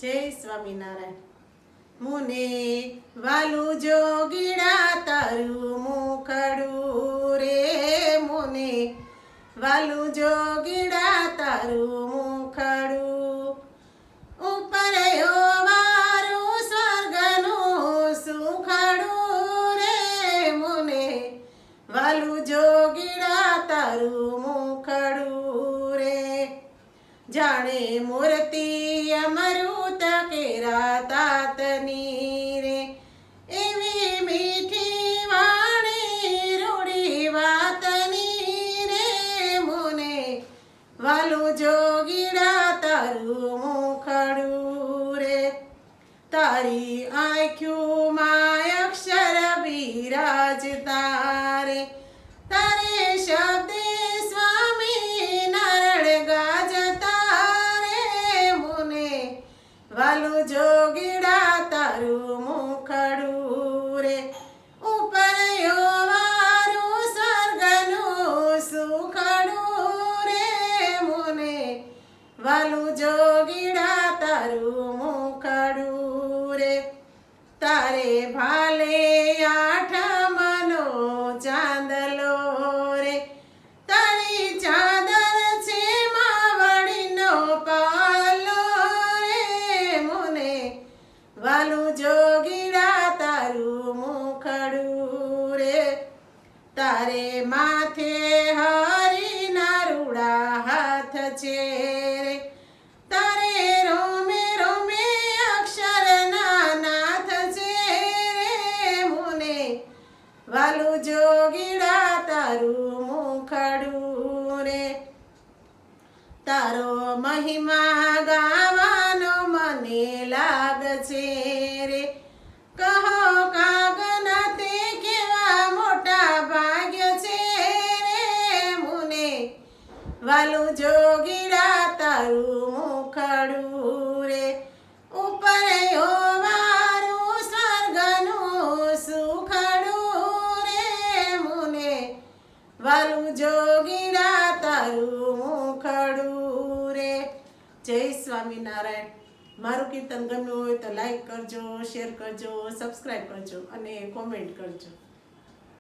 જય સ્વામિનારાયણ. મુને વાલું જોગીડા તારું મુખડું રે, મુને વાલું જોગીડા તારું મુખડું, ઉપર વારું સ્વર્ગનું સુખડું રે, મુને વાલું જોગીડા તારું મુખડું રે. જાણે મૂર્તિ અમૃત કેરા તાતની રે, એવી મીઠી વાણી રૂડી વાતની રે, મુને વાલું જોગીડા તારું મુખડું રે. તારી આંખ્યુંમાં અક્ષર બિરાજતા રે, તારે શબ્દે સ્વામી નારાયણ ગાજતા રે, મુને વાલું જોગીડા તારું મુખડું રે. ઉપર વારું સ્વર્ગનું સુખડું રે, મુને વાલું જોગીડા તારું મુખડું રે. તારે ભાલે આઠમનો ચાંદલો રે, તારી ચાદર છે માવડીનો પાલો રે, મુને વાલું જોગીડા તારું મુખડું રે. તારે માથે હરીના રૂડા હાથ છે રે, તારે રોમે રોમે અક્ષરના નાથ છે રે, મુને વાલું જોગીડા તારું મુખડું રે. તારો મહિમા ગાવાનો મને લાગશે રે, કહો કાગના તે કેવા મોટા ભાગ્ય છે રે, મુને વાલું જોગીડા તારું મુખડું રે. ઉપર વારું સ્વર્ગનું સુખડું રે, મુને વાલું જોગીડા તારું મુખડું રે. જય સ્વામિનારાયણ. મારું કીર્તન ગમ્યું હોય તો લાઈક કરજો, શેર કરજો, સબસ્ક્રાઈબ કરજો અને કોમેન્ટ કરજો.